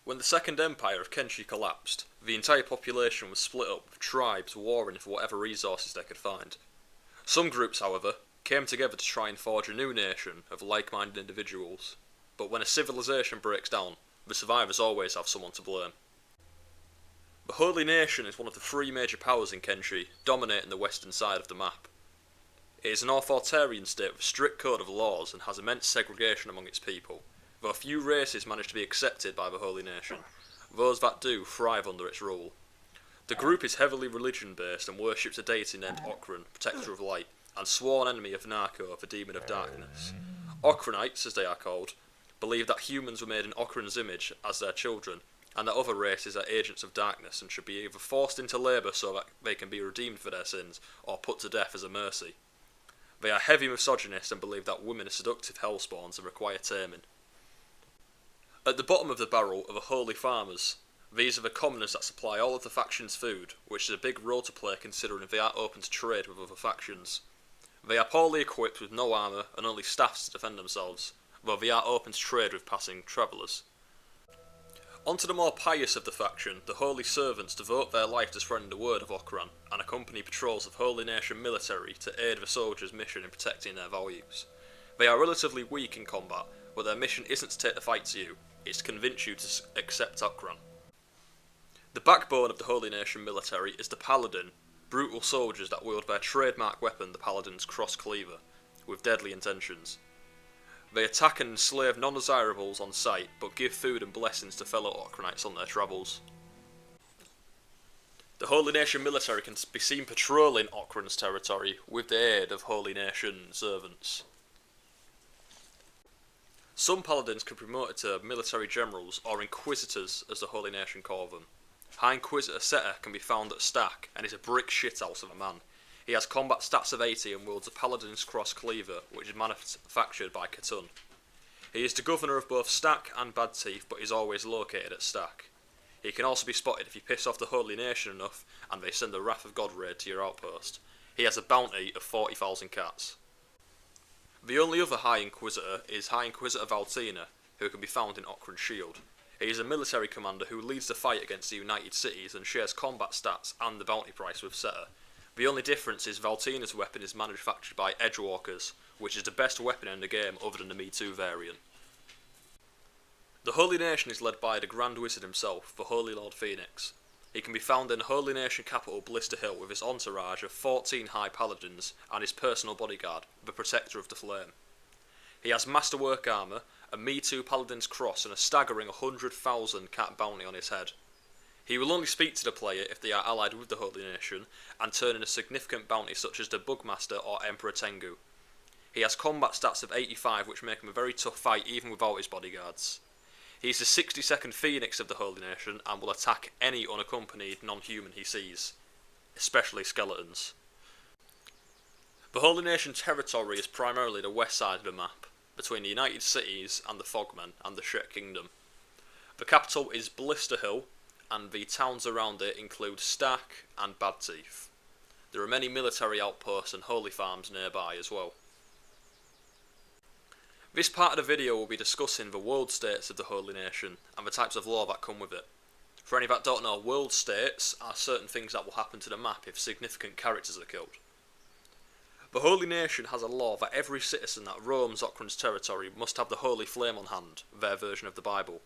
When the Second Empire of Kenshi collapsed, the entire population was split up, with tribes warring for whatever resources they could find. Some groups, however, came together to try and forge a new nation of like-minded individuals. But when a civilization breaks down, the survivors always have someone to blame. The Holy Nation is one of the three major powers in Kenshi, dominating the western side of the map. It is an authoritarian state with a strict code of laws and has immense segregation among its people, though a few races manage to be accepted by the Holy Nation. Those that do thrive under its rule. The group is heavily religion-based and worships a deity named Okran, Protector of Light, and sworn enemy of Narko, the Demon of Darkness. Okranites, as they are called, believe that humans were made in Okran's image as their children, and that other races are agents of darkness and should be either forced into labour so that they can be redeemed for their sins, or put to death as a mercy. They are heavy misogynists and believe that women are seductive hellspawns and require taming. At the bottom of the barrel are the holy farmers. These are the commoners that supply all of the factions' food, which is a big role to play considering they are open to trade with other factions. They are poorly equipped with no armour and only staffs to defend themselves, though they are open to trade with passing travellers. Onto the more pious of the faction, the Holy Servants devote their life to spreading the word of Okran, and accompany patrols of Holy Nation military to aid the soldiers' mission in protecting their values. They are relatively weak in combat, but their mission isn't to take the fight to you, it's to convince you to accept Okran. The backbone of the Holy Nation military is the Paladin, brutal soldiers that wield their trademark weapon, the Paladin's cross cleaver, with deadly intentions. They attack and enslave non-desirables on sight, but give food and blessings to fellow Okranites on their travels. The Holy Nation military can be seen patrolling Okran's territory with the aid of Holy Nation servants. Some Paladins can be promoted to military generals, or Inquisitors as the Holy Nation call them. High Inquisitor Seta can be found at Stack, and is a brick shithouse of a man. He has combat stats of 80 and wields a Paladin's cross cleaver, which is manufactured by Katun. He is the governor of both Stack and Bad Teeth, but is always located at Stack. He can also be spotted if you piss off the Holy Nation enough, and they send a Wrath of God raid to your outpost. He has a bounty of 40,000 cats. The only other High Inquisitor is High Inquisitor Valtina, who can be found in Okran's Shield. He is a military commander who leads the fight against the United Cities and shares combat stats and the bounty price with Seta. The only difference is Valtina's weapon is manufactured by Edgewalkers, which is the best weapon in the game other than the Me Too variant. The Holy Nation is led by the Grand Wizard himself, the Holy Lord Phoenix. He can be found in the Holy Nation capital Blister Hill with his entourage of 14 High Paladins and his personal bodyguard, the Protector of the Flame. He has masterwork armour, a Me Too Paladin's cross and a staggering 100,000 cat bounty on his head. He will only speak to the player if they are allied with the Holy Nation, and turn in a significant bounty such as the Bugmaster or Emperor Tengu. He has combat stats of 85 which make him a very tough fight even without his bodyguards. He is the 62nd Phoenix of the Holy Nation and will attack any unaccompanied non-human he sees, especially skeletons. The Holy Nation territory is primarily the west side of the map, between the United Cities and the Fogmen and the Shet Kingdom. The capital is Blister Hill, and the towns around it include Stack and Bad Teeth. There are many military outposts and holy farms nearby as well. This part of the video will be discussing the world states of the Holy Nation and the types of law that come with it. For any that don't know, world states are certain things that will happen to the map if significant characters are killed. The Holy Nation has a law that every citizen that roams Okran's territory must have the Holy Flame on hand, their version of the Bible.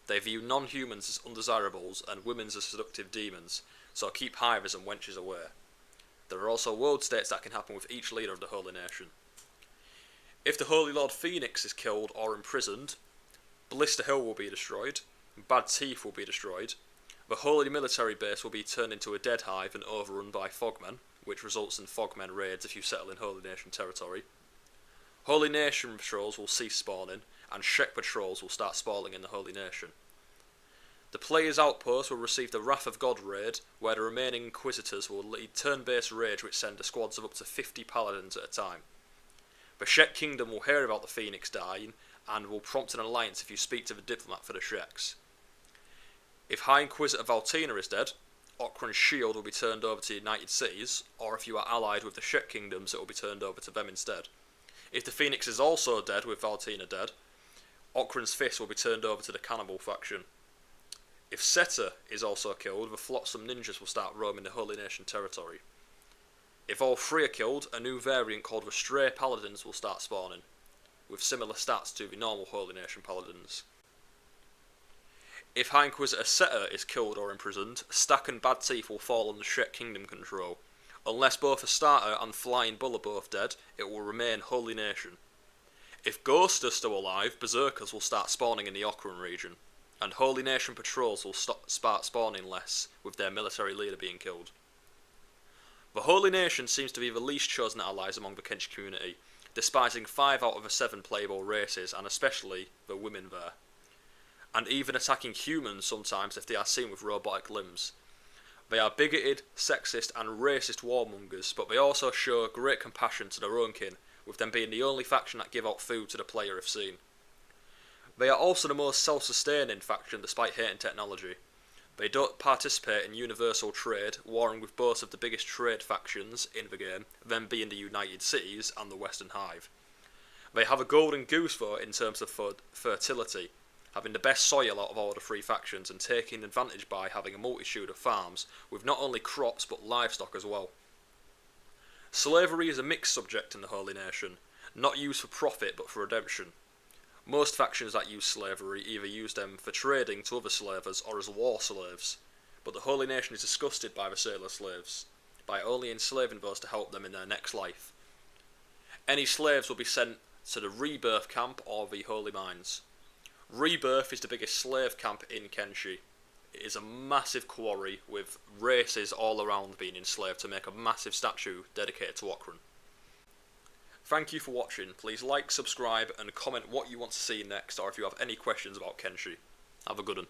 They view non-humans as undesirables and women as seductive demons, so keep hivers and wenches away. There are also world states that can happen with each leader of the Holy Nation. If the Holy Lord Phoenix is killed or imprisoned, Blister Hill will be destroyed, Bad Teeth will be destroyed, the Holy Military Base will be turned into a dead hive and overrun by Fogmen, which results in Fogmen raids if you settle in Holy Nation territory. Holy Nation patrols will cease spawning, and Shek patrols will start spawning in the Holy Nation. The player's outpost will receive the Wrath of God raid, where the remaining Inquisitors will lead turn-based raids which send squads of up to 50 Paladins at a time. The Shet Kingdom will hear about the Phoenix dying, and will prompt an alliance if you speak to the diplomat for the Sheks. If High Inquisitor Valtina is dead, Okran's shield will be turned over to the United Cities, or if you are allied with the Shet Kingdoms, it will be turned over to them instead. If the Phoenix is also dead with Valtina dead, Okran's fist will be turned over to the Cannibal faction. If Seta is also killed, the Flotsam ninjas will start roaming the Holy Nation territory. If all three are killed, a new variant called the Stray Paladins will start spawning, with similar stats to the normal Holy Nation Paladins. If High Inquisitor Seta is killed or imprisoned, Stack and Bad Teeth will fall under Shet Kingdom control. Unless both the Starter and Flying Bull are both dead, it will remain Holy Nation. If Ghost are still alive, Berserkers will start spawning in the Okran region, and Holy Nation patrols will start spawning less, with their military leader being killed. The Holy Nation seems to be the least chosen allies among the Kenshi community, despising 5 out of the 7 playable races, and especially the women there, and even attacking humans sometimes if they are seen with robotic limbs. They are bigoted, sexist and racist warmongers, but they also show great compassion to their own kin, with them being the only faction that give out food to the player if seen. They are also the most self-sustaining faction despite hating technology. They don't participate in universal trade, warring with both of the biggest trade factions in the game, them being the United Cities and the Western Hive. They have a golden goose though in terms of fertility, having the best soil out of all the 3 factions and taking advantage by having a multitude of farms with not only crops but livestock as well. Slavery is a mixed subject in the Holy Nation, not used for profit but for redemption. Most factions that use slavery either use them for trading to other slavers or as war slaves, but the Holy Nation is disgusted by the sailor slaves, by only enslaving those to help them in their next life. Any slaves will be sent to the Rebirth camp or the Holy Mines. Rebirth is the biggest slave camp in Kenshi. It is a massive quarry with races all around being enslaved to make a massive statue dedicated to Okran. Thank you for watching. Please like, subscribe and comment what you want to see next or if you have any questions about Kenshi. Have a good one.